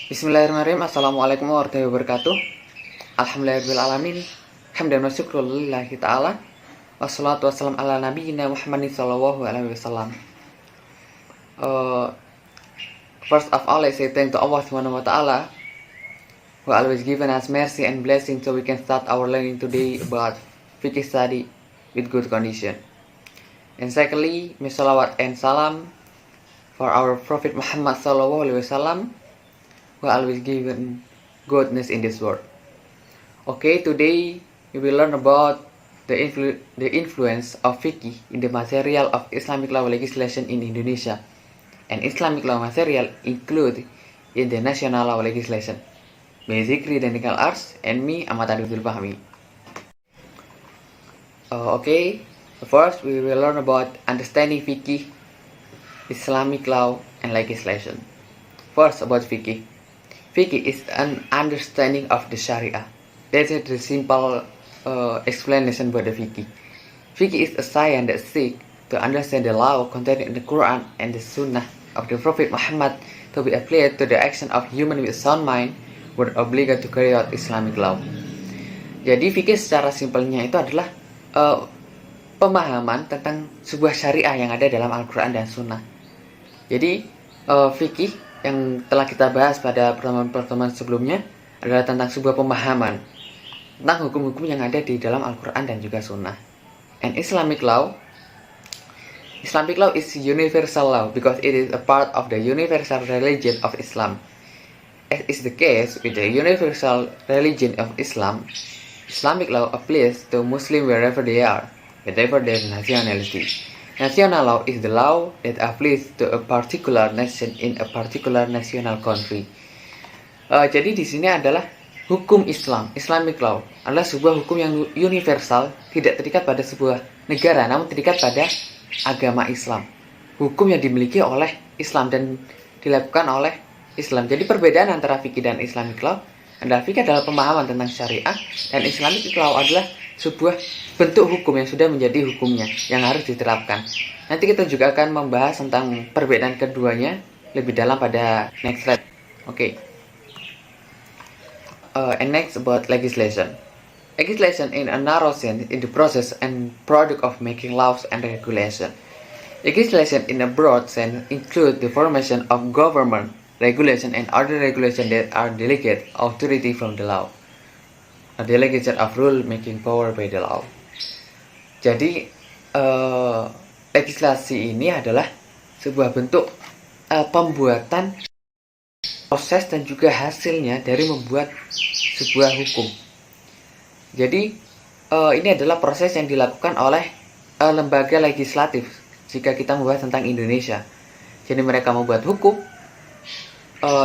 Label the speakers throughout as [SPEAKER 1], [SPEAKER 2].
[SPEAKER 1] Bismillahirrahmanirrahim. Assalamualaikum warahmatullahi wabarakatuh. Alhamdulillahirrahmanirrahim. Hamdan wa syukru lillahi ta'ala. Wassalatu wassalam ala nabiyyina Muhammadin sallallahu alaihi wasallam. First of all, I say thank to Allah subhanahu wa ta'ala who always given us mercy and blessing so we can start our learning today about fiqh study with good condition. And secondly, may salawat and salam for our Prophet Muhammad sallallahu alaihi wasallam who always given goodness in this world. Okay, today we will learn about the influence of fiqh in the material of Islamic law legislation in Indonesia. And Islamic law material include in the national law legislation. Basically, the legal arts and me, Ahmad Abdul Fahmi. Okay, first we will learn about understanding fiqh, Islamic law and legislation. First, about fiqh. Fiqh is an understanding of the Sharia. That's the simple explanation about the fiqh. Fiqh is a science that seeks to understand the law contained in the Quran and the Sunnah of the Prophet Muhammad to be applied to the action of human with sound mind were obliged to carry out Islamic law. Jadi fikih secara simpelnya itu adalah pemahaman tentang sebuah syariah yang ada dalam Al-Quran dan Sunnah. Jadi fikih yang telah kita bahas pada pertemuan-pertemuan sebelumnya adalah tentang sebuah pemahaman tentang hukum-hukum yang ada di dalam Al-Quran dan juga Sunnah. And Islamic law is universal law because it is a part of the universal religion of Islam. As is the case with the universal religion of Islam, Islamic law applies to Muslims wherever they are, whatever their nationality. National law is the law that applies to a particular nation in a particular national country. Jadi di sini adalah hukum Islam, Islamic law adalah sebuah hukum yang universal, tidak terikat pada sebuah negara, namun terikat pada agama Islam. Hukum yang dimiliki oleh Islam dan dilakukan oleh Islam. Jadi perbedaan antara fikih dan Islamic law adalah fikih adalah pemahaman tentang syariah dan Islamic law adalah sebuah bentuk hukum yang sudah menjadi hukumnya yang harus diterapkan. Nanti kita juga akan membahas tentang perbedaan keduanya lebih dalam pada next slide. Okay. And next about legislation. Legislation in a narrow sense is the process and product of making laws and regulation. Legislation in a broad sense includes the formation of government, regulation and other regulation that are delegate authority from the law. A delegation of rule making power by the law. Jadi legislasi ini adalah sebuah bentuk pembuatan proses dan juga hasilnya dari membuat sebuah hukum. Jadi ini adalah proses yang dilakukan oleh lembaga legislatif jika kita membahas tentang Indonesia. Jadi mereka membuat hukum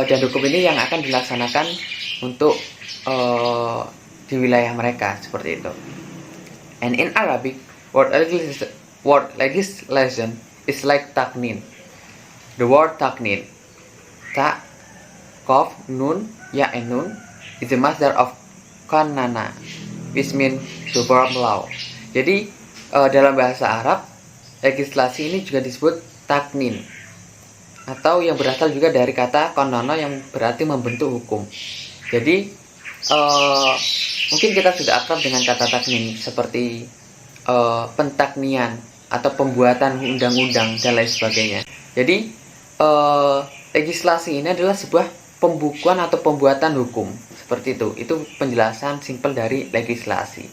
[SPEAKER 1] dan hukum ini yang akan dilaksanakan untuk di wilayah mereka seperti itu. And in Arabic, word legislation is like taknin. The word taknin, ta, kof, nun, ya, and nun is the masdar of kanana, which means to form law. Jadi dalam bahasa Arab, legislasi ini juga disebut taknin, atau yang berasal juga dari kata konono yang berarti membentuk hukum. Jadi mungkin kita sudah akrab dengan kata taknin seperti pentaknian atau pembuatan undang-undang dan lain sebagainya. Jadi legislasi ini adalah sebuah pembukuan atau pembuatan hukum seperti itu. Itu penjelasan simpel dari legislasi.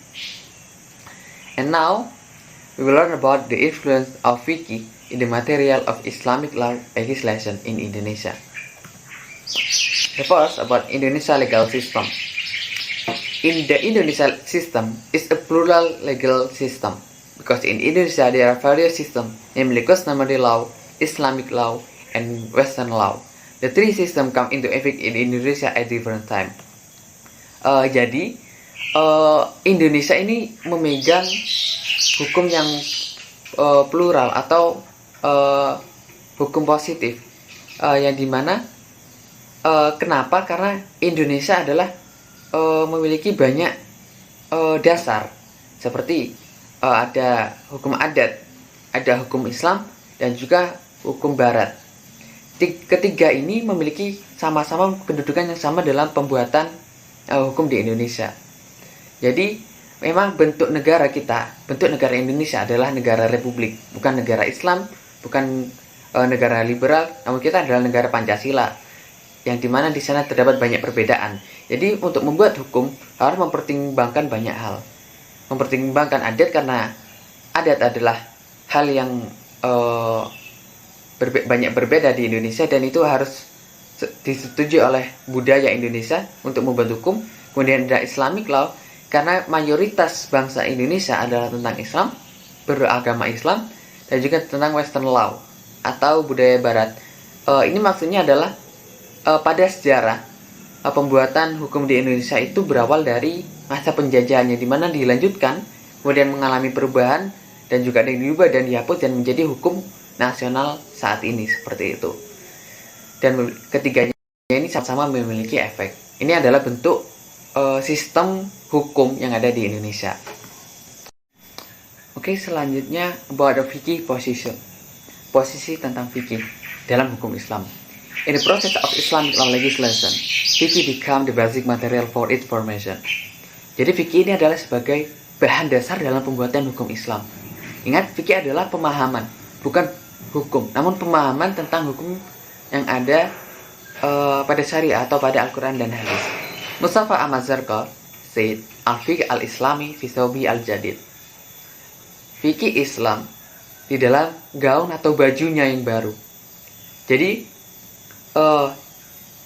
[SPEAKER 1] And now we will learn about the influence of fiqh in the material of Islamic law legislation in Indonesia. The first about Indonesia legal system. In the Indonesia system is a plural legal system because in Indonesia there are various systems, namely customary law, Islamic law, and Western law. The three systems come into effect in Indonesia at different time. Jadi Indonesia ini memegang hukum yang plural atau hukum positif, yang dimana kenapa? Karena Indonesia adalah memiliki banyak dasar seperti ada hukum adat, ada hukum Islam dan juga hukum Barat. ketiga ini memiliki sama-sama kedudukan yang sama dalam pembuatan hukum di Indonesia. Jadi memang bentuk negara Indonesia adalah negara republik, bukan negara Islam, bukan negara liberal, namun kita adalah negara Pancasila, yang dimana di sana terdapat banyak perbedaan. Jadi untuk membuat hukum harus mempertimbangkan banyak hal, mempertimbangkan adat, karena adat adalah hal yang banyak berbeda di Indonesia, dan itu harus disetujui oleh budaya Indonesia untuk membuat hukum. Kemudian ada Islamic law, karena mayoritas bangsa Indonesia adalah tentang Islam, beragama Islam, dan juga tentang Western law atau budaya Barat. Ini maksudnya adalah pada sejarah pembuatan hukum di Indonesia itu berawal dari masa penjajahannya, di mana dilanjutkan, kemudian mengalami perubahan, dan juga ada yang diubah dan dihapus dan menjadi hukum nasional saat ini, seperti itu. Dan ketiganya ini sama-sama memiliki efek. Ini adalah bentuk sistem hukum yang ada di Indonesia. Oke, selanjutnya about the fiqh position. Posisi tentang fikih dalam hukum Islam. In the process of Islamic law legislation, fikih become the basic material for its formation. Jadi fikih ini adalah sebagai bahan dasar dalam pembuatan hukum Islam. Ingat, fikih adalah pemahaman, bukan hukum, namun pemahaman tentang hukum yang ada pada syariah atau pada Al-Quran dan hadis. Mustafa Ahmad Zarqa said, Al-Fiqh al-Islami fi thawbi al-jadid. Fikih Islam di dalam gaun atau bajunya yang baru. Jadi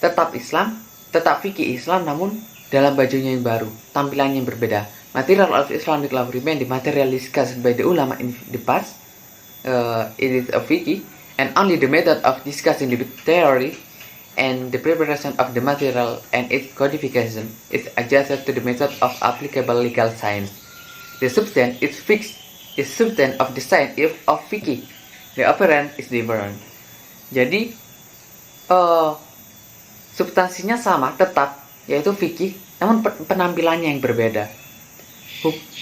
[SPEAKER 1] tetap Islam, tetap fikih Islam, namun dalam bajunya yang baru, tampilannya yang berbeda. Material of Islamic law remain the material discussed by the ulama in the past. It is a fiqh, and only the method of discussing the theory and the preparation of the material and its codification is adjusted to the method of applicable legal science. The substance is fixed, is substance of the science of fiqh. The apparent is different. Jadi substansinya sama, tetap, yaitu fikih, namun penampilannya yang berbeda.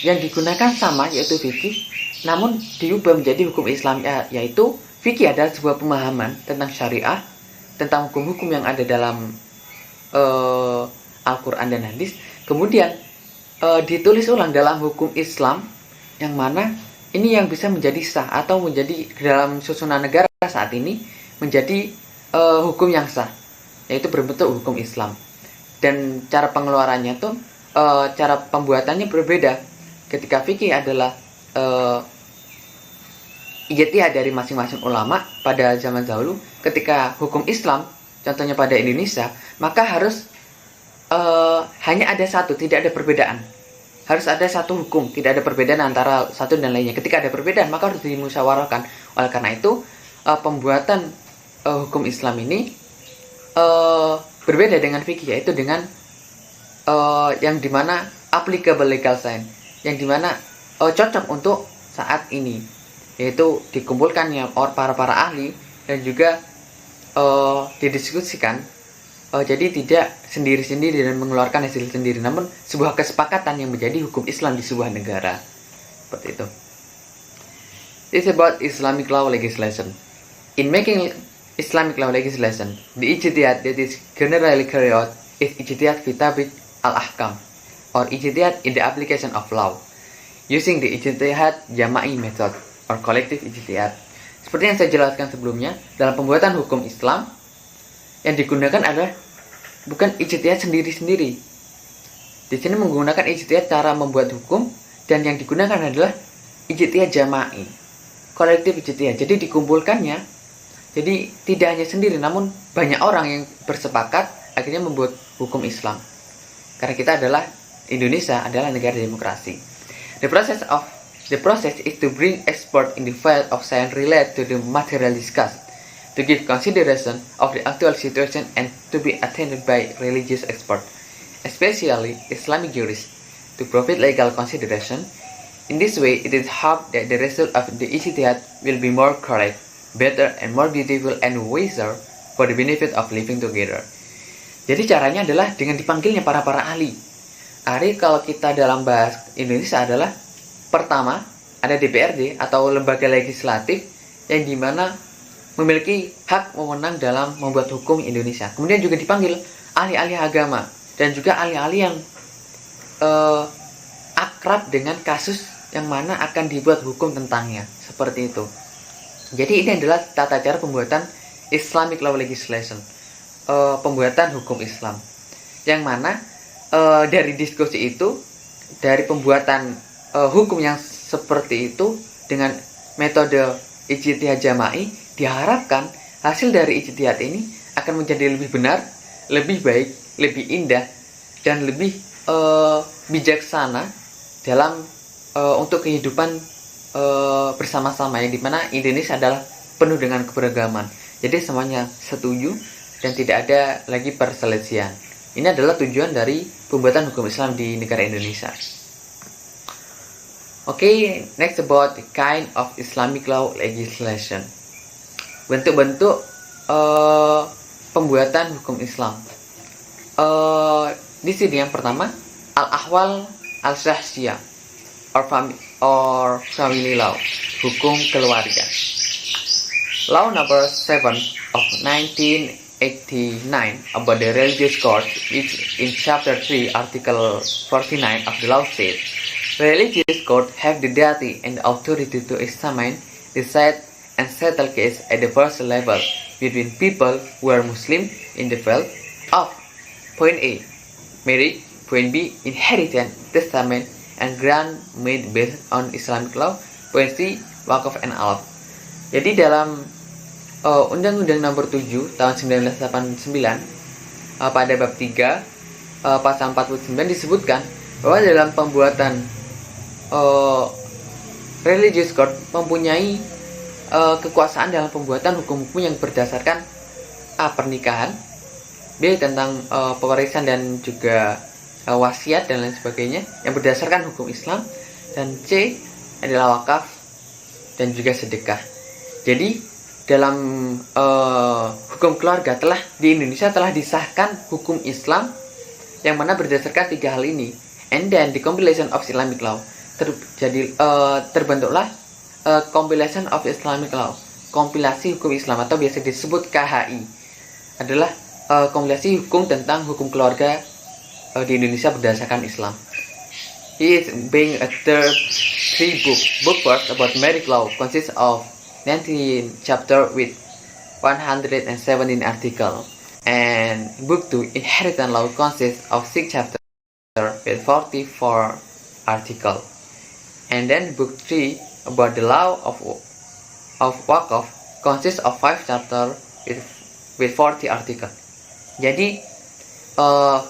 [SPEAKER 1] Yang digunakan sama, yaitu fikih, namun diubah menjadi hukum Islam, yaitu fikih adalah sebuah pemahaman tentang syariah, tentang hukum-hukum yang ada dalam Al-Quran dan hadis, kemudian ditulis ulang dalam hukum Islam, yang mana ini yang bisa menjadi sah atau menjadi dalam susunan negara saat ini menjadi hukum yang sah, yaitu berbentuk hukum Islam. Dan cara pengeluarannya tuh cara pembuatannya berbeda. Ketika fikih adalah ijtihad dari masing-masing ulama pada zaman dahulu, ketika hukum Islam contohnya pada Indonesia, maka harus hanya ada satu, tidak ada perbedaan. Harus ada satu hukum, tidak ada perbedaan antara satu dan lainnya. Ketika ada perbedaan, maka harus dimusyawarahkan. Oleh karena itu, pembuatan hukum Islam ini berbeda dengan fikih, yaitu dengan yang dimana applicable legal science, yang dimana cocok untuk saat ini, yaitu dikumpulkannya para ahli dan juga didiskusikan. Jadi tidak sendiri-sendiri dan mengeluarkan hasil sendiri, namun sebuah kesepakatan yang menjadi hukum Islam di sebuah negara. Seperti itu. It's about Islamic law legislation. In making Islamic law legislation, the ijtihad that is generally carried out is ijtihad fi tatbiq al-ahkam, or ijtihad in the application of law, using the ijtihad jama'i method, or collective ijtihad. Seperti yang saya jelaskan sebelumnya, dalam pembuatan hukum Islam, yang digunakan adalah bukan ijtihad sendiri-sendiri. Di sini menggunakan ijtihad cara membuat hukum, dan yang digunakan adalah ijtihad jama'i, kolektif ijtihad. Jadi dikumpulkannya, jadi tidak hanya sendiri, namun banyak orang yang bersepakat akhirnya membuat hukum Islam. Karena kita adalah Indonesia adalah negara demokrasi. The process is to bring expert in the field of science related to the material discussed, to give consideration of the actual situation, and to be attended by religious experts, especially Islamic jurists, to provide legal consideration. In this way, it is hoped that the result of the ijtihad will be more correct, better, and more beautiful and wiser for the benefit of living together. Jadi caranya adalah dengan dipanggilnya para ahli. Ahli kalau kita dalam bahasa Indonesia adalah, pertama ada DPRD atau lembaga legislatif yang dimana memiliki hak wewenang dalam membuat hukum Indonesia. Kemudian juga dipanggil ahli-ahli agama dan juga ahli-ahli yang akrab dengan kasus yang mana akan dibuat hukum tentangnya, seperti itu. Jadi ini adalah tata cara pembuatan Islamic Law Legislation, pembuatan hukum Islam, yang mana dari diskusi itu, dari pembuatan hukum yang seperti itu dengan metode ijtihad jama'i, diharapkan hasil dari ijtihad ini akan menjadi lebih benar, lebih baik, lebih indah, dan lebih bijaksana dalam untuk kehidupan bersama-sama, yang dimana Indonesia adalah penuh dengan keberagaman. Jadi semuanya setuju dan tidak ada lagi perselisihan. Ini adalah tujuan dari pembuatan hukum Islam di negara Indonesia. Okay, next about the kind of Islamic law legislation. Bentuk-bentuk pembuatan hukum Islam. Di sini yang pertama, al-ahwal al-syahsiyah or family law, hukum keluarga. Law number 7 of 1989 about the religious court, which in chapter 3 article 49 of the law states, religious court have the duty and the authority to examine, decide, and settle case at the first level between people who are Muslim in the field of point A, marriage, point B, inheritance, testament, and grant made based on Islamic law, point C, wakaf and alaf. Jadi dalam Undang-Undang Nomor 7 tahun 1989 pada bab 3 pasal 49 disebutkan bahwa dalam pembuatan religious court mempunyai kekuasaan dalam pembuatan hukum-hukum yang berdasarkan A. Pernikahan, B. Tentang pewarisan dan juga wasiat dan lain sebagainya yang berdasarkan hukum Islam, dan C. adalah wakaf dan juga sedekah. Jadi dalam hukum keluarga di Indonesia telah disahkan hukum Islam yang mana berdasarkan 3 hal ini, and then the compilation of Islamic law. Terbentuklah compilation of Islamic law, kompilasi hukum Islam atau biasa disebut KHI, adalah kompilasi hukum tentang hukum keluarga di Indonesia berdasarkan Islam. It is being a third 3 book. Book first about marriage law consists of 19 chapter with 117 article, and book 2 inheritance law consists of 6 chapter with 44 article. And then book 3 about the law of wakaf consists of 5 chapter with 40 article. Jadi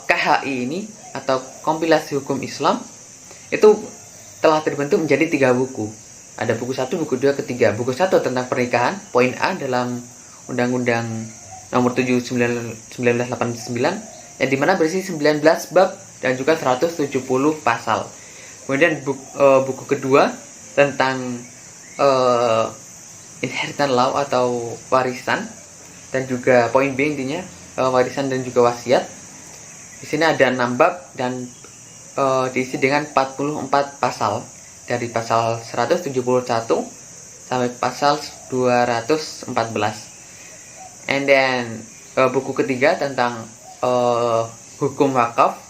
[SPEAKER 1] KHI ini atau kompilasi hukum Islam itu telah terbentuk menjadi 3 buku. Ada buku 1, buku 2, ketiga. Buku 1 tentang pernikahan, poin A dalam Undang-Undang Nomor 7 1989, yang dimana berisi 19 bab dan juga 170 pasal. Kemudian buku kedua tentang inheritance law atau warisan, dan juga poin B intinya warisan dan juga wasiat. Di sini ada 6 bab dan diisi dengan 44 pasal, dari pasal 171 sampai pasal 214. And then buku ketiga tentang hukum wakaf,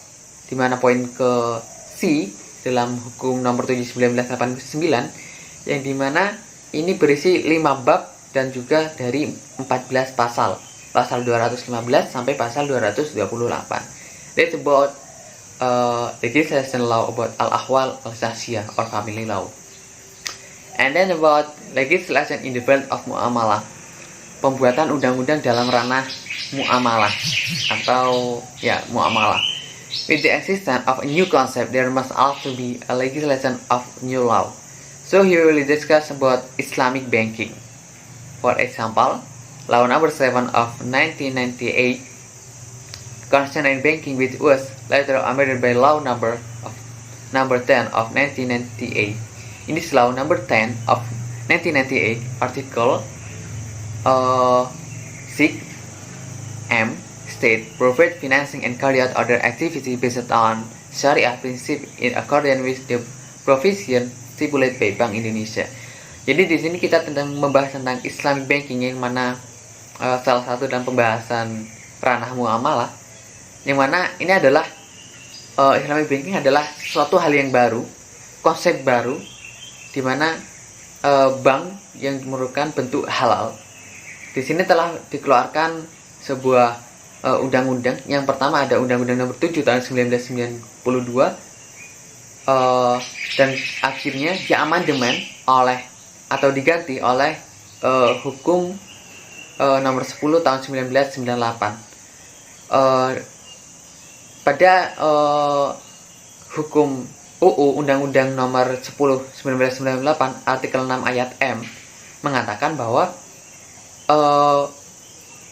[SPEAKER 1] di mana poin ke C dalam hukum nomor 7 1989, yang dimana ini berisi 5 bab dan juga dari 14 pasal 215 sampai pasal 228. That's about legislation law about al-ahwal al-syahsiyah or family law. And then about legislation in the field of muamalah, pembuatan undang-undang dalam ranah muamalah atau muamalah. With the existence of a new concept, there must also be a legislation of new law. So here we will discuss about Islamic banking. For example, Law Number 7 of 1998 concerning banking, which was later amended by Law Number 10 of 1998. In this Law Number 10 of 1998, Article 6M state provide financing and carry out other activity based on Syariah principle in accordance with the provision stipulated by Bank Indonesia. Jadi di sini kita tentang membahas tentang Islamic banking, yang mana salah satu dalam pembahasan ranah muamalah, yang mana ini adalah Islamic banking adalah suatu hal yang baru, konsep baru, di mana bank yang merupakan bentuk halal. Di sini telah dikeluarkan sebuah undang-undang. Yang pertama ada Undang-Undang Nomor 7 tahun 1992, dan akhirnya diamandemen oleh atau diganti oleh Hukum Nomor 10 tahun 1998. Pada Hukum UU Undang-Undang Nomor 10 1998 artikel 6 ayat M mengatakan bahwa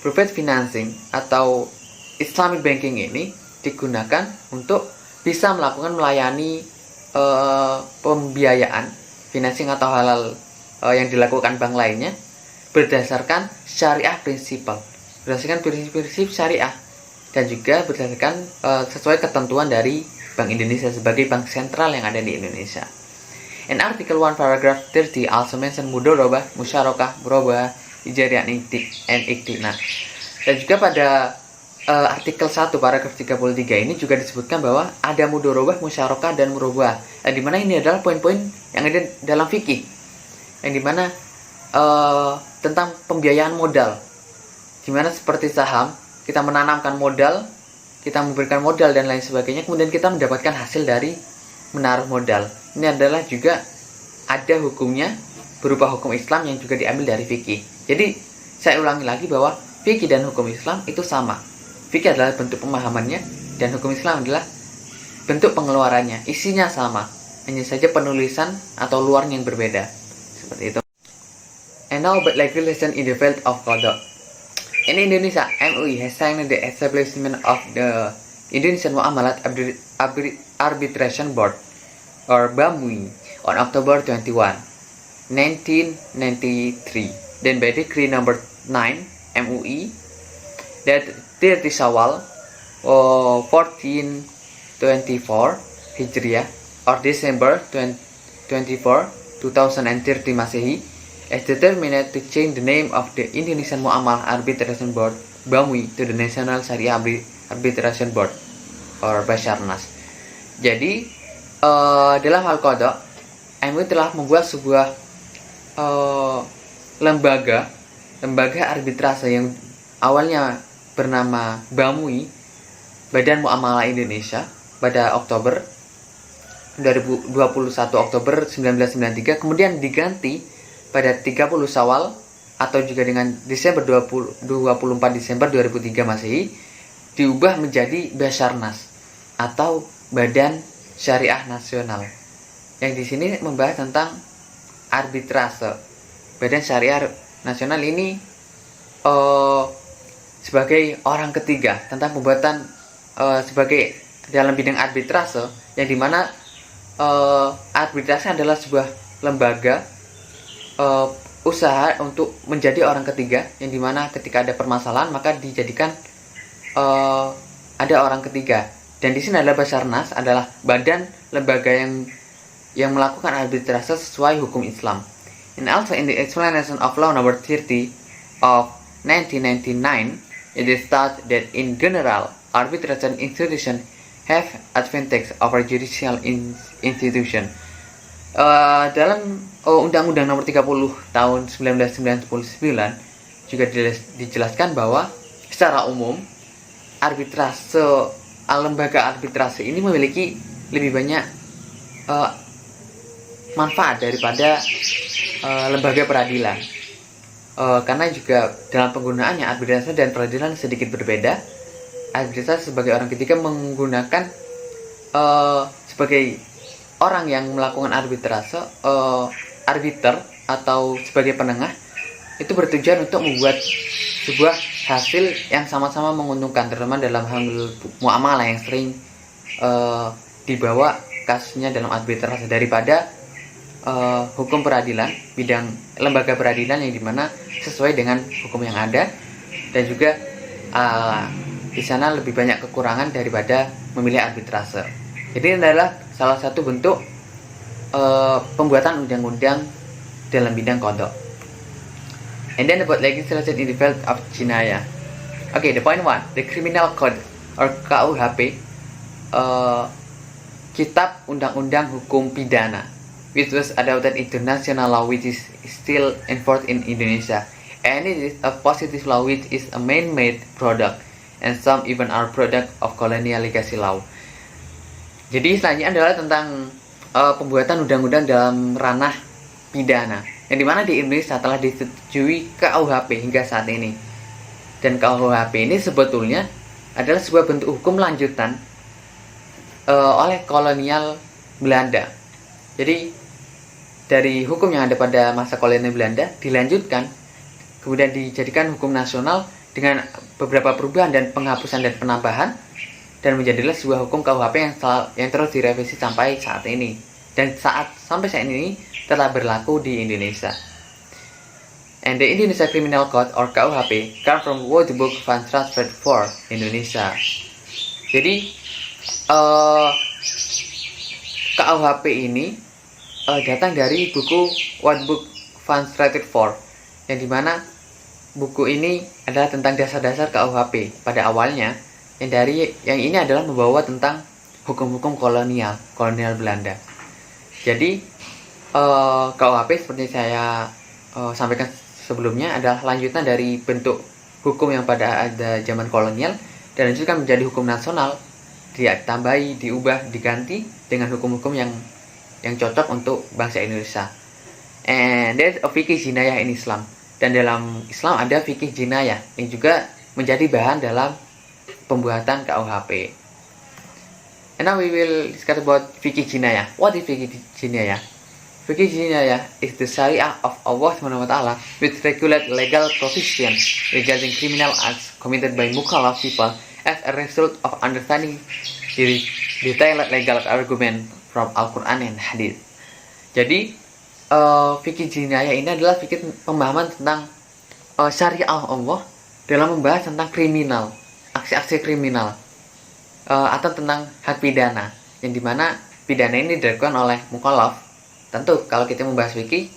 [SPEAKER 1] private financing atau Islamic banking ini digunakan untuk bisa melayani pembiayaan financing atau halal yang dilakukan bank lainnya berdasarkan syariah prinsipal, berdasarkan prinsip-prinsip syariah, dan juga berdasarkan sesuai ketentuan dari Bank Indonesia sebagai bank sentral yang ada di Indonesia. In Article 1 Paragraph 30 also mention mudorobah, musyarakah, murabah, ijariyah, and iktina. Dan juga pada artikel 1 paragraf 33 ini juga disebutkan bahwa ada mudorobah, musyarakah, dan murabah. Di mana ini adalah poin-poin yang ada dalam fikih, yang dimana tentang pembiayaan modal, dimana seperti saham, kita menanamkan modal, kita memberikan modal dan lain sebagainya, kemudian kita mendapatkan hasil dari menaruh modal. Ini adalah juga ada hukumnya berupa hukum Islam yang juga diambil dari fikih. Jadi saya ulangi lagi bahwa fikih dan hukum Islam itu sama. Fikih adalah bentuk pemahamannya dan hukum Islam adalah bentuk pengeluarannya. Isinya sama, hanya saja penulisan atau luarnya yang berbeda. Seperti itu. And now about legislation in the field of qada. In Indonesia, MUI has signed the establishment of the Indonesian Muamalat Arbitration Board, or BAMUI, on October 21, 1993. Then by Decree Number 9 MUI that 30 Syawal 1424 Hijriah or December 24, 2030 Masehi is determined to change the name of the Indonesian Muamalah Arbitration Board BAMUI to the National Sharia Arbitration Board or Basarnas. Jadi dalam hal qada, MUI telah membuat sebuah lembaga arbitrase yang awalnya bernama BAMUI, Badan Muamalah Indonesia, pada Oktober 21 Oktober 1993, kemudian diganti pada 30 Syawal atau juga dengan Desember 24 Desember 2003 Masehi, diubah menjadi Basarnas atau Badan Syariah Nasional. Yang di sini membahas tentang arbitrase. Badan Syariah Nasional ini sebagai orang ketiga tentang pembuatan sebagai dalam bidang arbitrase, yang dimana arbitrase adalah sebuah lembaga usaha untuk menjadi orang ketiga, yang dimana ketika ada permasalahan maka dijadikan ada orang ketiga. Dan di sini adalah Basarnas adalah badan lembaga yang melakukan arbitrase sesuai hukum Islam. And also in the explanation of law number 30 of 1999, it is thought that in general arbitration institution have advantage over judicial institution. Dalam Undang-Undang Nomor 30 Tahun 1999 juga dijelaskan bahwa secara umum lembaga arbitrase ini memiliki lebih banyak manfaat daripada lembaga peradilan, karena juga dalam penggunaannya arbitrase dan peradilan sedikit berbeda. Arbitrase sebagai orang ketiga menggunakan sebagai orang yang melakukan arbitrase, arbiter atau sebagai penengah, itu bertujuan untuk membuat sebuah hasil yang sama-sama menguntungkan, terutama dalam hal muamalah yang sering dibawa kasusnya dalam arbitrase daripada hukum peradilan, bidang lembaga peradilan yang dimana sesuai dengan hukum yang ada, dan juga di sana lebih banyak kekurangan daripada memilih arbitrase. Jadi ini adalah salah satu bentuk pembuatan undang-undang dalam bidang kodok. And then about legislation in the field of jinayah. Okay, the point 1, the criminal code or KUHP, Kitab Undang-Undang Hukum Pidana, which was adopted into national law, which is still enforced in Indonesia, and it is a positive law which is a man-made product, and some even are product of colonial legacy law. Jadi selanjutnya adalah tentang pembuatan undang-undang dalam ranah pidana, yang dimana di Indonesia telah disetujui KUHP hingga saat ini. Dan KUHP ini sebetulnya adalah sebuah bentuk hukum lanjutan oleh kolonial Belanda. Jadi dari hukum yang ada pada masa kolonial Belanda dilanjutkan, kemudian dijadikan hukum nasional dengan beberapa perubahan dan penghapusan dan penambahan, dan menjadilah sebuah hukum KUHP yang terus direvisi sampai saat ini. Dan sampai saat ini telah berlaku di Indonesia. And the Indonesia Criminal Code or KUHP come from World Book van Transvaal for Indonesia. Jadi KUHP ini datang dari buku World Book van Transvaal, yang dimana buku ini adalah tentang dasar-dasar KUHP pada awalnya, yang ini adalah membawa tentang hukum-hukum kolonial Belanda. Jadi KUHP seperti saya sampaikan sebelumnya adalah lanjutan dari bentuk hukum yang pada ada zaman kolonial dan lanjutkan menjadi hukum nasional, ditambahi, diubah, diganti dengan hukum-hukum yang cocok untuk bangsa Indonesia. And there's a fikih jinayah in Islam, dan dalam Islam ada fikih jinayah yang juga menjadi bahan dalam pembuatan KUHP. And now we will discuss about fikih jinayah. What is fikih jinayah? Fikih jinayah is the Syariah of Allah SWT which regulate legal provision regarding criminal acts committed by mukallaf people as a result of understanding the detailed legal argument from Al-Quran and Hadith. Jadi fikih jinayah ini adalah fikih pemahaman tentang syariah Allah dalam membahas tentang kriminal, aksi-aksi kriminal, atau tentang hak pidana, yang dimana pidana ini dilakukan oleh mukallaf. Tentu kalau kita membahas fikih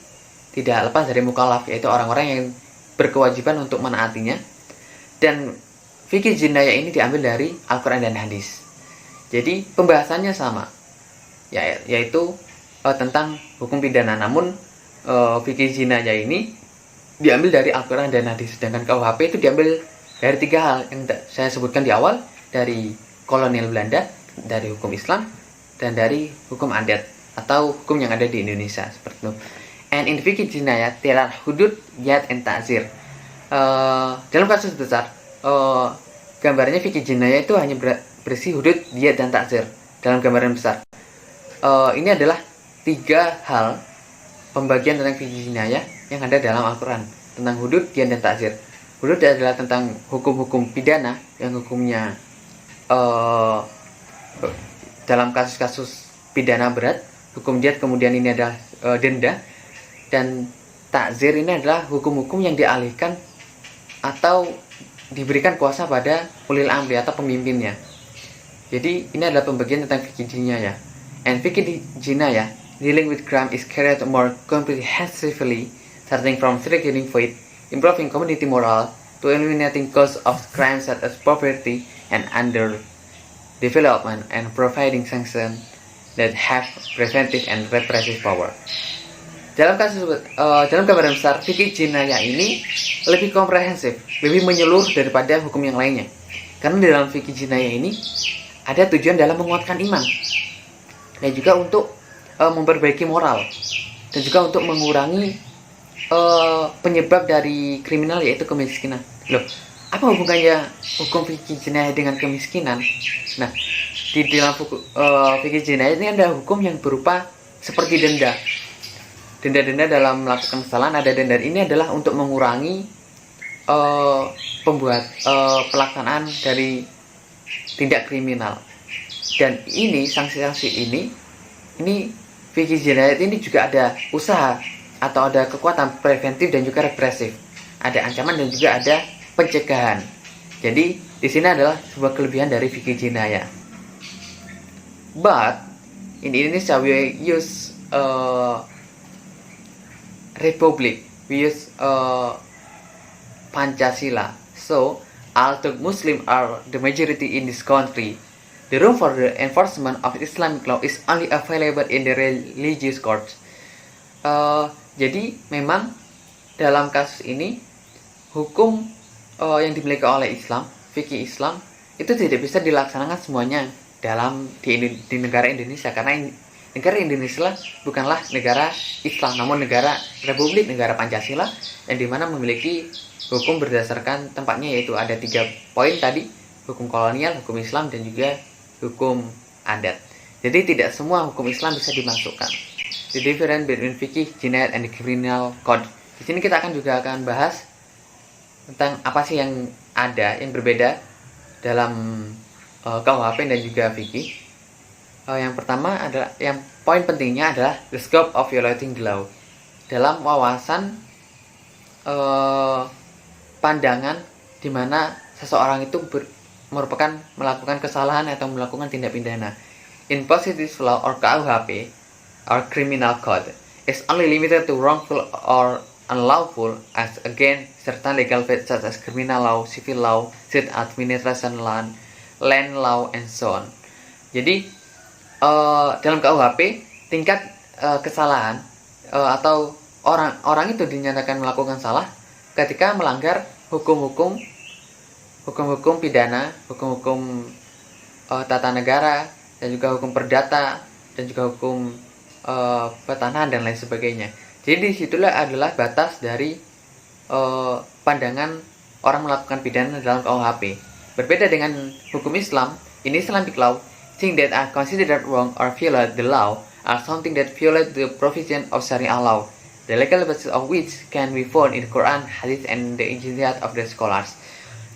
[SPEAKER 1] tidak lepas dari mukallaf, yaitu orang-orang yang berkewajiban untuk menaatinya. Dan fikih jinayah ini diambil dari Al-Quran dan Hadis. Jadi pembahasannya sama, yaitu tentang hukum pidana. Namun fikih jinayah ini diambil dari Al-Quran dan Hadis, sedangkan KUHP itu diambil dari 3 hal yang saya sebutkan di awal, dari kolonial Belanda, dari hukum Islam, dan dari hukum adat atau hukum yang ada di Indonesia, seperti itu. And in fikih jinayah there are hudud, yad, and ta'zir. Dalam kasus besar, gambarnya fikih jinayah itu hanya berisi hudud, yad, dan ta'zir. Dalam gambaran besar, ini adalah 3 hal pembagian tentang fikih jinayah yang ada dalam Al-Quran, tentang hudud, yad, dan ta'zir. Hudud adalah tentang hukum-hukum pidana yang hukumnya dalam kasus-kasus pidana berat. Hukum jihad kemudian ini adalah denda, dan ta'zir ini adalah hukum-hukum yang dialihkan atau diberikan kuasa pada ulil amri atau pemimpinnya. Jadi ini adalah pembagian tentang fikih jinayah. And fikih jinayah dealing with crime is carried more comprehensively, starting from strengthening faith, improving community morale, to eliminating cause of crime such as poverty and underdevelopment, and providing sanctions that have preventive and repressive power. Dalam gambaran besar, fikih jinayah ini lebih komprehensif, lebih menyeluruh daripada hukum yang lainnya. Karena dalam fikih jinayah ini ada tujuan dalam menguatkan iman, dan juga untuk memperbaiki moral, dan juga untuk mengurangi penyebab dari kriminal, yaitu kemiskinan. Loh, apa hubungannya hukum fikih jinayah dengan kemiskinan? Nah, di dalam fikih jinayah ini ada hukum yang berupa seperti denda dalam melakukan kesalahan. Ada denda ini adalah untuk mengurangi pelaksanaan dari tindak kriminal. Dan ini sanksi-sanksi ini fikih jinayah ini juga ada usaha atau ada kekuatan preventif dan juga represif. Ada ancaman dan juga ada pencegahan. Jadi di sini adalah sebuah kelebihan dari fikih jinayah. But in Indonesia we use republic, we use Pancasila. So, although Muslims are the majority in this country, the room for the enforcement of Islamic law is only available in the religious courts. Jadi memang dalam kasus ini hukum yang dimiliki oleh Islam, fikih Islam itu tidak bisa dilaksanakan semuanya di negara Indonesia, karena negara Indonesia bukanlah negara Islam, namun negara Republik, negara Pancasila, yang dimana memiliki hukum berdasarkan tempatnya, yaitu ada 3 poin tadi: hukum kolonial, hukum Islam, dan juga hukum adat. Jadi tidak semua hukum Islam bisa dimasukkan. The difference between fikih, jinayat, and the criminal code. Di sini kita juga akan bahas tentang apa sih yang ada, yang berbeda dalam KUHP dan juga fikih. Yang pertama adalah, yang poin pentingnya adalah the scope of violating the law. Dalam wawasan pandangan di mana seseorang itu melakukan kesalahan atau melakukan tindak pidana. In positive law or KUHP or criminal code is only limited to wrongful or unlawful as against certain legal faith such as criminal law, civil law, state administration law, land law, and so on. Jadi dalam KUHP tingkat kesalahan atau orang itu dinyatakan melakukan salah ketika melanggar hukum-hukum pidana, hukum-hukum tata negara, dan juga hukum perdata, dan juga hukum pertanahan dan lain sebagainya. Jadi disitulah adalah batas dari pandangan orang melakukan pidana dalam KUHP. Berbeda dengan hukum Islam, in Islamic law, things that are considered wrong or violate the law are something that violate the provision of Sharia law, the legal basis of which can be found in Quran, Hadith, and the ijtihad of the scholars.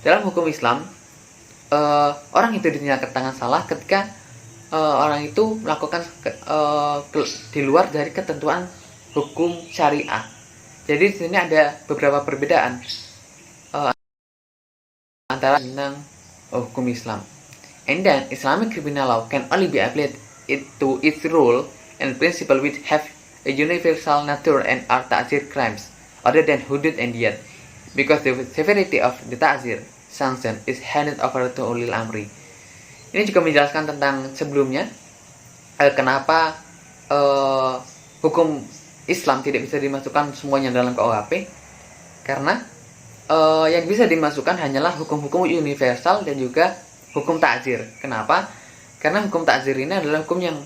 [SPEAKER 1] Dalam hukum Islam, orang itu dinyatakan salah ketika orang itu melakukan di luar dari ketentuan hukum syariah. Jadi di sini ada beberapa perbedaan antara tentang hukum Islam. And then Islamic criminal law can only be applied to its rule and principle which have a universal nature and are ta'zir crimes other than hudud and diyat, because the severity of the ta'zir sanction is handed over to ulil amri. Ini juga menjelaskan tentang sebelumnya kenapa hukum Islam tidak bisa dimasukkan semuanya dalam KUHP, karena yang bisa dimasukkan hanyalah hukum-hukum universal dan juga hukum ta'zir. Kenapa? Karena hukum ta'zir ini adalah hukum yang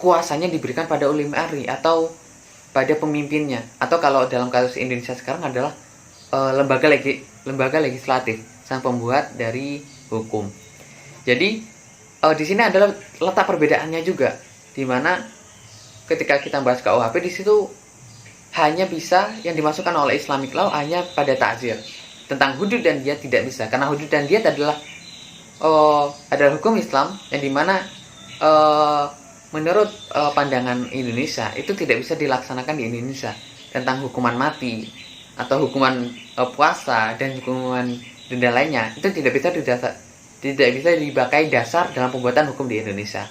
[SPEAKER 1] kuasanya diberikan pada ulil amri atau pada pemimpinnya, atau kalau dalam kasus Indonesia sekarang adalah lembaga legislatif, sang pembuat dari hukum. Jadi di sini adalah letak perbedaannya juga, di mana ketika kita bahas KUHP di situ hanya bisa yang dimasukkan oleh Islamic law hanya pada ta'zir. Tentang hudud dan diyat tidak bisa, karena hudud dan diyat adalah hukum Islam yang dimana menurut pandangan Indonesia itu tidak bisa dilaksanakan di Indonesia. Tentang hukuman mati atau hukuman puasa dan hukuman denda lainnya itu tidak bisa dipakai dasar dalam pembuatan hukum di Indonesia,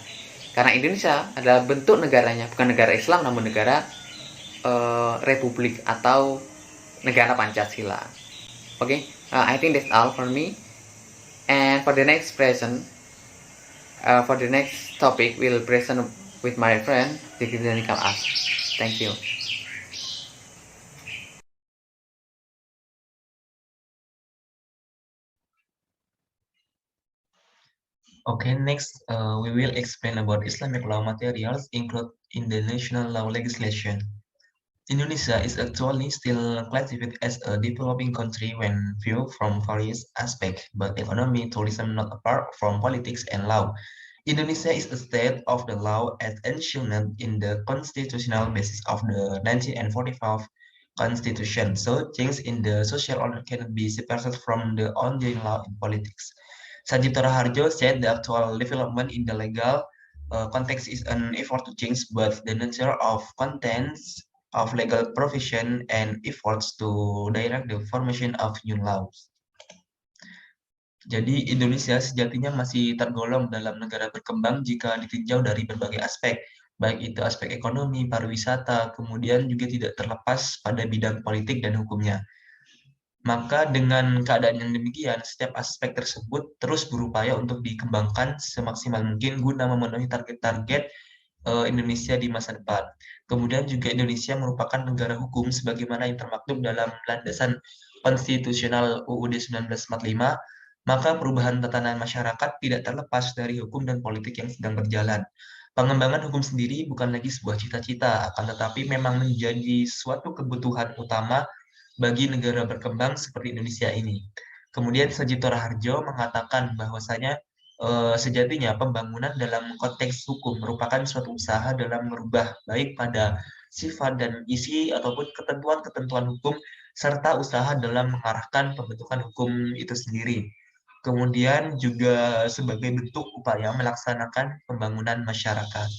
[SPEAKER 1] karena Indonesia adalah bentuk negaranya bukan negara Islam namun negara republik atau negara Pancasila. Okay, I think that's all for me. And for the next topic, we'll present with my friend the clinical ask. Thank you.
[SPEAKER 2] Okay, next we will explain about Islamic law materials included in the national law legislation. Indonesia is actually still classified as a developing country when viewed from various aspects, but economy, tourism not apart from politics and law. Indonesia is a state of the law as enshrined in the constitutional basis of the 1945 Constitution. So change in the social order cannot be separated from the ongoing law in politics. Sajib Harjo said the actual development in the legal context is an effort to change both the nature of contents of legal provision and efforts to direct the formation of new laws. Jadi Indonesia sejatinya masih tergolong dalam negara berkembang jika ditinjau dari berbagai aspek, baik itu aspek ekonomi, pariwisata, kemudian juga tidak terlepas pada bidang politik dan hukumnya. Maka dengan keadaan yang demikian, setiap aspek tersebut terus berupaya untuk dikembangkan semaksimal mungkin guna memenuhi target-target Indonesia di masa depan. Kemudian juga Indonesia merupakan negara hukum sebagaimana yang termaktub dalam landasan konstitusional UUD 1945, maka perubahan tatanan masyarakat tidak terlepas dari hukum dan politik yang sedang berjalan. Pengembangan hukum sendiri bukan lagi sebuah cita-cita, akan tetapi memang menjadi suatu kebutuhan utama bagi negara berkembang seperti Indonesia ini. Kemudian Sajito Raharjo mengatakan bahwasanya sejatinya pembangunan dalam konteks hukum merupakan suatu usaha dalam merubah baik pada sifat dan isi ataupun ketentuan-ketentuan hukum serta usaha dalam mengarahkan pembentukan hukum itu sendiri. Kemudian juga sebagai bentuk upaya melaksanakan pembangunan masyarakat.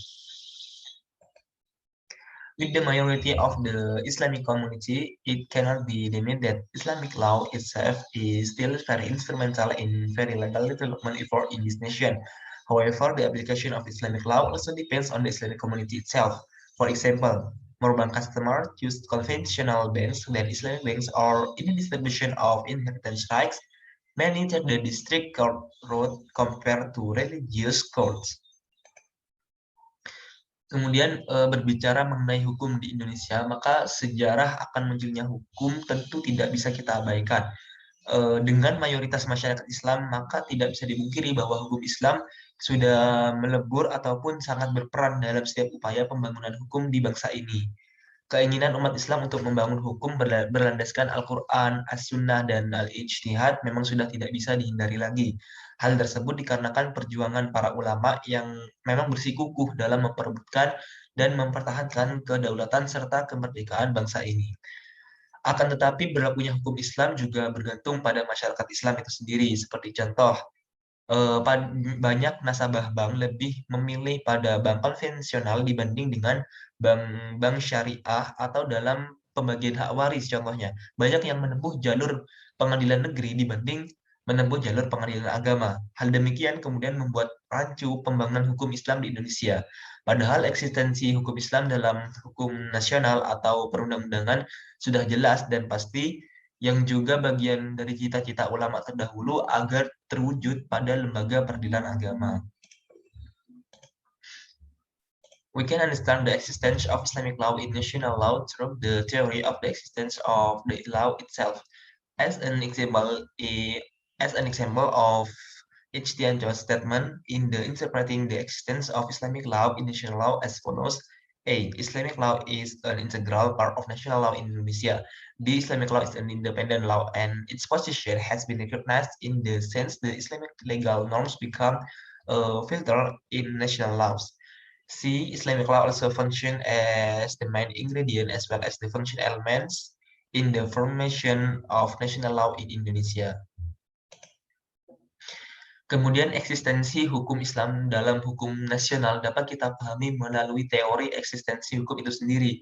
[SPEAKER 2] With the majority of the Islamic community, it cannot be denied that Islamic law itself is still very instrumental in very legal development effort in this nation. However, the application of Islamic law also depends on the Islamic community itself. For example, more bank customers use conventional banks than Islamic banks, or in the distribution of inheritance rights, many take the district court route compared to religious courts. Kemudian berbicara mengenai hukum di Indonesia, maka sejarah akan munculnya hukum tentu tidak bisa kita abaikan. Dengan mayoritas masyarakat Islam, maka tidak bisa dipungkiri bahwa hukum Islam sudah melebur ataupun sangat berperan dalam setiap upaya pembangunan hukum di bangsa ini. Keinginan umat Islam untuk membangun hukum berlandaskan Al-Quran, As-Sunnah, dan Al-Ijtihad memang sudah tidak bisa dihindari lagi. Hal tersebut dikarenakan perjuangan para ulama yang memang bersikukuh dalam memperebutkan dan mempertahankan kedaulatan serta kemerdekaan bangsa ini. Akan tetapi berlakunya hukum Islam juga bergantung pada masyarakat Islam itu sendiri. Seperti contoh, banyak nasabah bank lebih memilih pada bank konvensional dibanding dengan bank syariah atau dalam pembagian hak waris contohnya. Banyak yang menempuh jalur pengadilan negeri dibanding menempuh jalur pengadilan agama. Hal demikian kemudian membuat rancu pembangunan hukum Islam di Indonesia. Padahal eksistensi hukum Islam dalam hukum nasional atau perundang-undangan sudah jelas dan pasti yang juga bagian dari cita-cita ulama terdahulu agar terwujud pada lembaga peradilan agama. We can understand the existence of Islamic law in national law through the theory of the existence of the law itself. As an example, of Ijtihan's statement in the interpreting the existence of Islamic law in national law as follows. A. Islamic law is an integral part of national law in Indonesia. The Islamic law is an independent law and its position has been recognized in the sense the Islamic legal norms become a filter in national laws. C. Islamic law also function as the main ingredient as well as the function elements in the formation of national law in Indonesia. Kemudian eksistensi hukum Islam dalam hukum nasional dapat kita pahami melalui teori eksistensi hukum itu sendiri.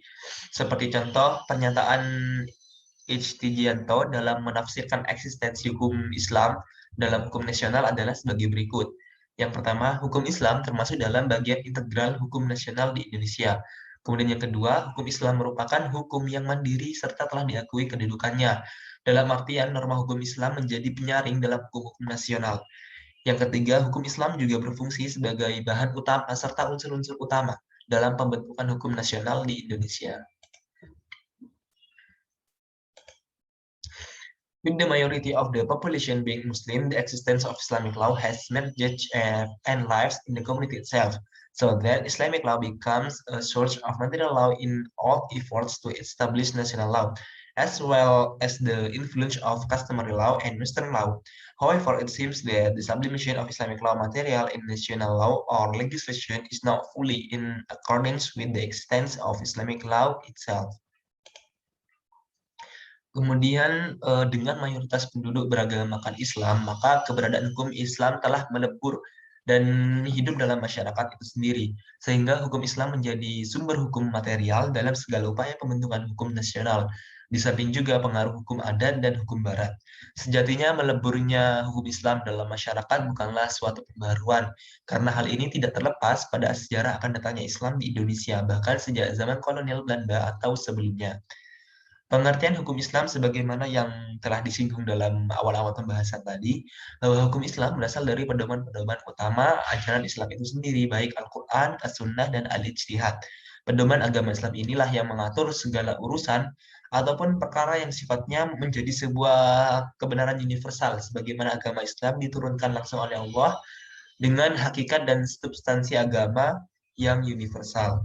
[SPEAKER 2] Seperti contoh pernyataan Ijtihanto dalam menafsirkan eksistensi hukum Islam dalam hukum nasional adalah sebagai berikut. Yang pertama, hukum Islam termasuk dalam bagian integral hukum nasional di Indonesia. Kemudian yang kedua, hukum Islam merupakan hukum yang mandiri serta telah diakui kedudukannya. Dalam artian norma hukum Islam menjadi penyaring dalam hukum-hukum nasional. Yang ketiga, hukum Islam juga berfungsi sebagai bahan utama serta unsur-unsur utama dalam pembentukan hukum nasional di Indonesia. With the majority of the population being Muslim, the existence of Islamic law has merged and lives in the community itself, so that Islamic law becomes a source of material law in all efforts to establish national law, as well as the influence of customary law and Western law. However, it seems that the sublimation of Islamic law material in national law or legislation is not fully in accordance with the existence of Islamic law itself. Kemudian dengan mayoritas penduduk beragamakan Islam, maka keberadaan hukum Islam telah melebur dan hidup dalam masyarakat itu sendiri. Sehingga hukum Islam menjadi sumber hukum material dalam segala upaya pembentukan hukum nasional. Di samping juga pengaruh hukum adat dan hukum barat. Sejatinya meleburnya hukum Islam dalam masyarakat bukanlah suatu pembaruan, karena hal ini tidak terlepas pada sejarah akan datangnya Islam di Indonesia, bahkan sejak zaman kolonial Belanda atau sebelumnya. Pengertian hukum Islam sebagaimana yang telah disinggung dalam awal-awal pembahasan tadi, bahwa hukum Islam berasal dari pedoman-pedoman utama ajaran Islam itu sendiri, baik Al-Quran, As-Sunnah, dan Al-Ijtihad. Pedoman agama Islam inilah yang mengatur segala urusan ataupun perkara yang sifatnya menjadi sebuah kebenaran universal, sebagaimana agama Islam diturunkan langsung oleh Allah dengan hakikat dan substansi agama yang universal.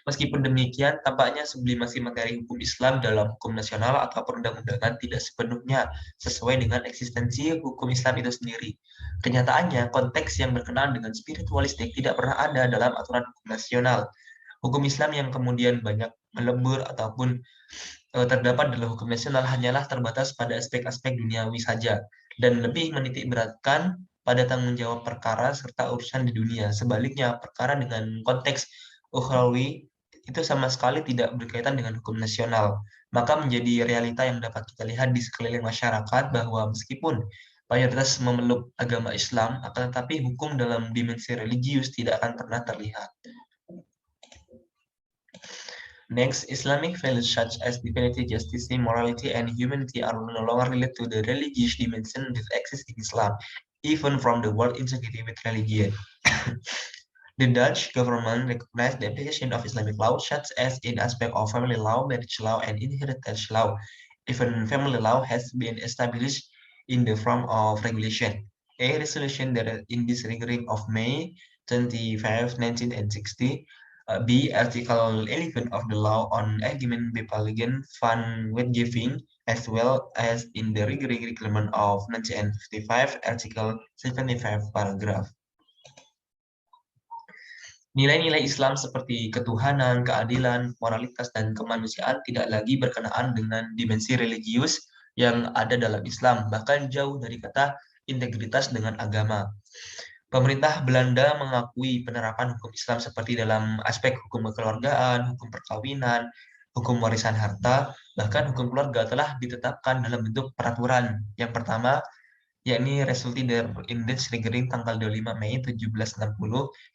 [SPEAKER 2] Meskipun demikian, tampaknya sublimasi materi hukum Islam dalam hukum nasional atau perundang-undangan tidak sepenuhnya sesuai dengan eksistensi hukum Islam itu sendiri. Kenyataannya, konteks yang berkenaan dengan spiritualistik tidak pernah ada dalam aturan hukum nasional. Hukum Islam yang kemudian banyak melebur ataupun terdapat dalam hukum nasional hanyalah terbatas pada aspek-aspek duniawi saja dan lebih menitik beratkan pada tanggung jawab perkara serta urusan di dunia. Sebaliknya, perkara dengan konteks ukhrawi itu sama sekali tidak berkaitan dengan hukum nasional. Maka menjadi realita yang dapat kita lihat di sekeliling masyarakat bahwa meskipun mayoritas memeluk agama Islam, akan tetapi hukum dalam dimensi religius tidak akan pernah terlihat. Next, Islamic values such as divinity, justice, morality, and humanity are no longer related to the religious dimension that exists in Islam, even from the word integrity with religion. The Dutch government recognized the application of Islamic law, such as in aspect of family law, marriage law, and inheritance law. Even family law has been established in the form of regulation. A resolution that in this regarding of May 25, 1960, B. Article 11 of the law on argument Bepaligen fund with giving, as well as in the requirement of 1955, Article 75, paragraph. Nilai-nilai Islam seperti ketuhanan, keadilan, moralitas, dan kemanusiaan tidak lagi berkenaan dengan dimensi religius yang ada dalam Islam, bahkan jauh dari kata integritas dengan agama. Pemerintah Belanda mengakui penerapan hukum Islam seperti dalam aspek hukum kekeluargaan, hukum perkawinan, hukum warisan harta, bahkan hukum keluarga telah ditetapkan dalam bentuk peraturan. Yang pertama, yakni Resulti der Index Regering tanggal 25 Mei 1760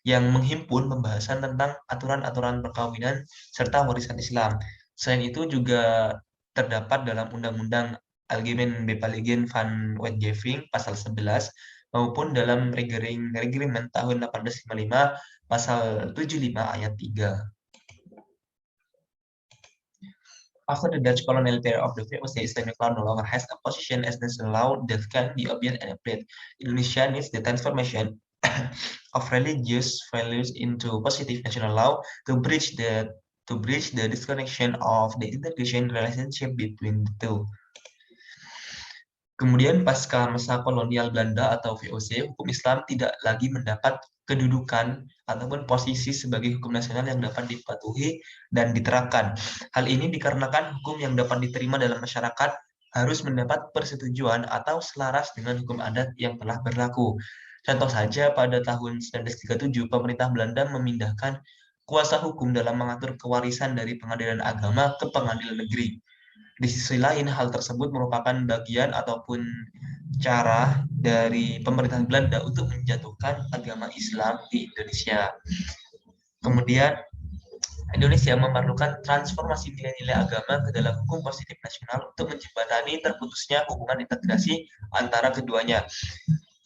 [SPEAKER 2] yang menghimpun pembahasan tentang aturan-aturan perkawinan serta warisan Islam. Selain itu juga terdapat dalam Undang-Undang Algemeen Bepaligen van Wetgeving pasal 11 maupun dalam Regering tahun 1855 pasal 75 ayat 3. After the Dutch colonial period of the VOC, Islamic law no longer has a position as national law that can be obeyed and applied. Indonesia needs the transformation of religious values into positive national law to bridge the disconnection of the integration relationship between the two. Kemudian pasca masa kolonial Belanda atau VOC, hukum Islam tidak lagi mendapat kedudukan ataupun posisi sebagai hukum nasional yang dapat dipatuhi dan diterapkan. Hal ini dikarenakan hukum yang dapat diterima dalam masyarakat harus mendapat persetujuan atau selaras dengan hukum adat yang telah berlaku. Contoh saja, pada tahun 1937, pemerintah Belanda memindahkan kuasa hukum dalam mengatur kewarisan dari pengadilan agama ke pengadilan negeri. Di sisi lain, hal tersebut merupakan bagian ataupun cara dari pemerintahan Belanda untuk menjatuhkan agama Islam di Indonesia. Kemudian, Indonesia memerlukan transformasi nilai-nilai agama ke dalam hukum positif nasional untuk menjembatani terputusnya hubungan integrasi antara keduanya.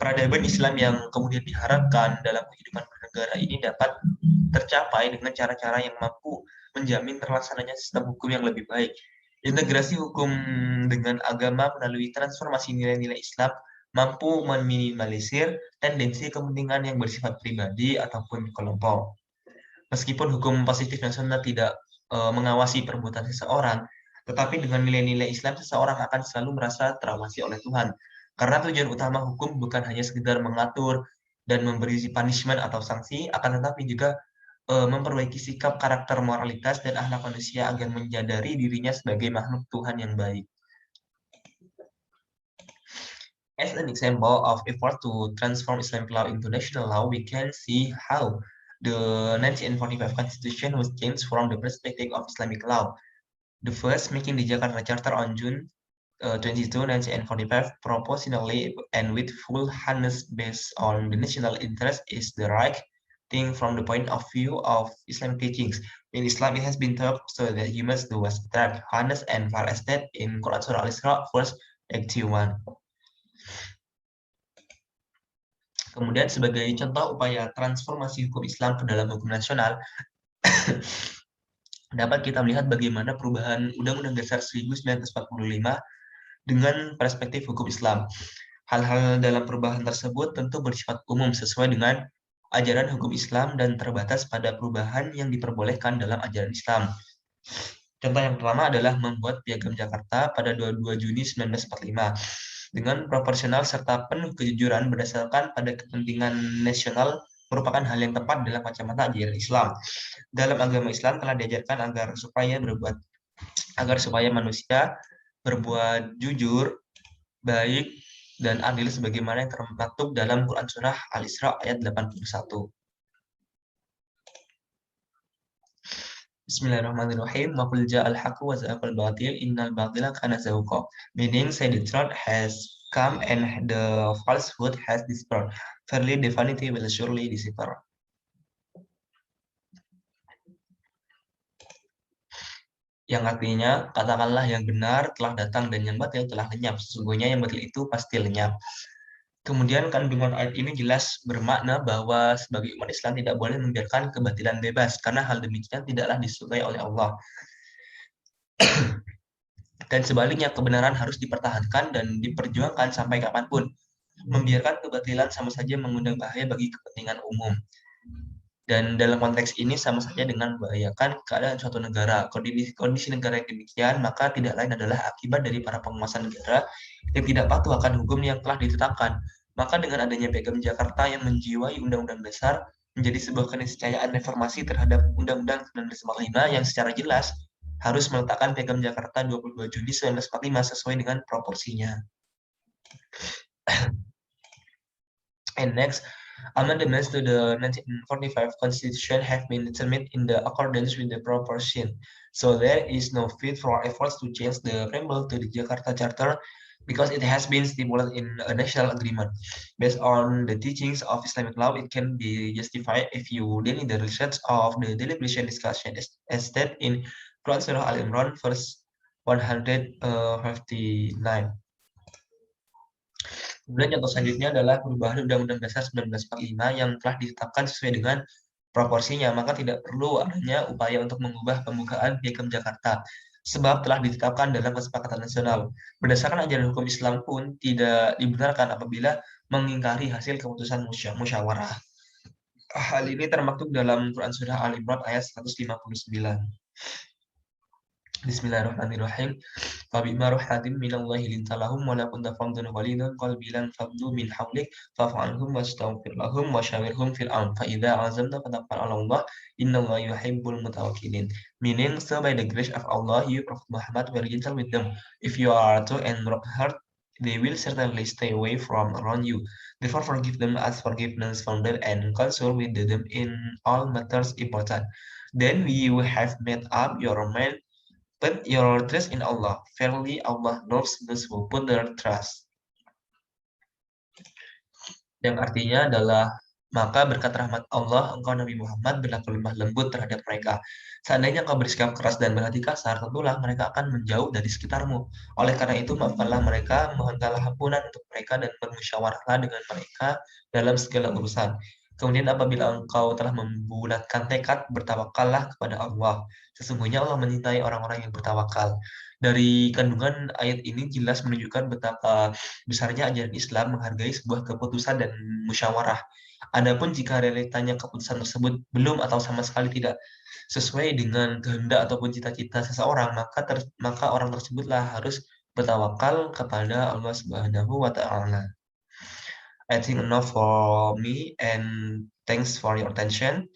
[SPEAKER 2] Peradaban Islam yang kemudian diharapkan dalam kehidupan bernegara ini dapat tercapai dengan cara-cara yang mampu menjamin terlaksananya sistem hukum yang lebih baik. Integrasi hukum dengan agama melalui transformasi nilai-nilai Islam mampu meminimalisir tendensi kepentingan yang bersifat pribadi ataupun kelompok. Meskipun hukum positif nasional tidak mengawasi perbuatan seseorang, tetapi dengan nilai-nilai Islam seseorang akan selalu merasa terawasi oleh Tuhan. Karena tujuan utama hukum bukan hanya sekedar mengatur dan memberi punishment atau sanksi, akan tetapi juga memperbaiki sikap, karakter, moralitas, dan akhlak manusia agar menyadari dirinya sebagai makhluk Tuhan yang baik. As an example of effort to transform Islamic law into national law, we can see how the 1945 Constitution was changed from the perspective of Islamic law. The first, making the Jakarta Charter on June 22, 1945, proportionally and with full harness based on the national interest, is the right thing from the point of view of Islamic teachings. In Islam, it has been taught so that you must do was strap, harness, and far as that in Quran Surah Al-Isra, verse 81. Kemudian sebagai contoh upaya transformasi hukum Islam ke dalam hukum nasional, dapat kita melihat bagaimana perubahan Undang-Undang Dasar 1945 dengan perspektif hukum Islam. Hal-hal dalam perubahan tersebut tentu bersifat umum sesuai dengan ajaran hukum Islam dan terbatas pada perubahan yang diperbolehkan dalam ajaran Islam. Contoh yang pertama adalah membuat Piagam Jakarta pada 22 Juni 1945 dengan proporsional serta penuh kejujuran berdasarkan pada kepentingan nasional merupakan hal yang tepat dalam kacamata ajaran Islam. Dalam agama Islam telah diajarkan agar supaya manusia berbuat jujur, baik, dan adil sebagaimana yang termaktub dalam Quran Surah Al-Isra ayat 81. Bismillahirrahmanirrahim. Wa qul ja'al haqqu wa zahaqal batil innal batila kana zahuqa. Meaning, say the truth has come and the falsehood has disappeared. Verily, the vanity will surely disappear. Yang artinya, katakanlah yang benar telah datang dan yang batil telah lenyap. Sesungguhnya yang batil itu pasti lenyap. Kemudian kandungan ayat ini jelas bermakna bahwa sebagai umat Islam tidak boleh membiarkan kebatilan bebas, karena hal demikian tidaklah disukai oleh Allah. Dan sebaliknya, kebenaran harus dipertahankan dan diperjuangkan sampai kapanpun. Membiarkan kebatilan sama saja mengundang bahaya bagi kepentingan umum. Dan dalam konteks ini sama saja dengan membahayakan keadaan suatu negara. Kondisi negara yang demikian, maka tidak lain adalah akibat dari para penguasa negara yang tidak patuh akan hukum yang telah ditetapkan. Maka dengan adanya Piagam Jakarta yang menjiwai Undang-Undang Dasar menjadi sebuah keniscayaan reformasi terhadap Undang-Undang 1945 yang secara jelas harus meletakkan Piagam Jakarta 22 Juni 1945 sesuai dengan proporsinya. And next, amendments to the 1945 Constitution have been determined in the accordance with the proportion. So there is no fit for efforts to change the preamble to the Jakarta Charter because it has been stipulated in a national agreement. Based on the teachings of Islamic law, it can be justified if you delete the research of the deliberation discussion as stated in Quran Surah Al-Imran verse 159. Kemudian contoh selanjutnya adalah perubahan Undang-Undang Dasar 1945 yang telah ditetapkan sesuai dengan proporsinya, maka tidak perlu adanya upaya untuk mengubah pembukaan Piagam Jakarta, sebab telah ditetapkan dalam kesepakatan nasional. Berdasarkan ajaran hukum Islam pun tidak dibenarkan apabila mengingkari hasil keputusan musyawarah. Hal ini termaktub dalam Quran Surah Al-Imran ayat 159. Bismillahirrahmanirrahim. Fabima rahmatin minallahi lintalahum wa la kunta fadlan ghalidan qalbi lan fadlu min hawlik fa'fu anhum wastaghfir lahum wa shawirhum fil amr fa idza azamta fatawakkal 'ala Allah innallaha yuhibbul mutawakkilin. Meaning, so by the grace of Allah, you Prophet Muhammad were gentle with them. If you are too and rough heart, they will certainly stay away from around you. Therefore, forgive them, ask forgiveness from them, and consult with them in all matters important. Then you have made up your mind. Put your trust in Allah. Verily, Allah knows those who put their trust. Yang artinya adalah, maka berkat rahmat Allah, engkau Nabi Muhammad berlaku lemah lembut terhadap mereka. Seandainya engkau bersikap keras dan berhati kasar, tentulah mereka akan menjauh dari sekitarmu. Oleh karena itu, maafkanlah mereka, mohonkanlah ampunan untuk mereka, dan bermusyawarahlah dengan mereka dalam segala urusan. Kemudian apabila engkau telah membulatkan tekad, bertawakallah kepada Allah. Sesungguhnya Allah mencintai orang-orang yang bertawakal. Dari kandungan ayat ini jelas menunjukkan betapa besarnya ajaran Islam menghargai sebuah keputusan dan musyawarah. Adapun jika realitanya keputusan tersebut belum atau sama sekali tidak sesuai dengan kehendak ataupun cita-cita seseorang, maka orang tersebutlah harus bertawakal kepada Allah Subhanahu wa Ta'ala. I think enough for me, and thanks for your attention.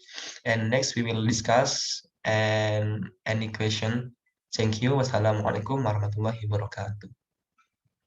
[SPEAKER 2] And next we will discuss any question. Thank you. Wassalamualaikum warahmatullahi wabarakatuh.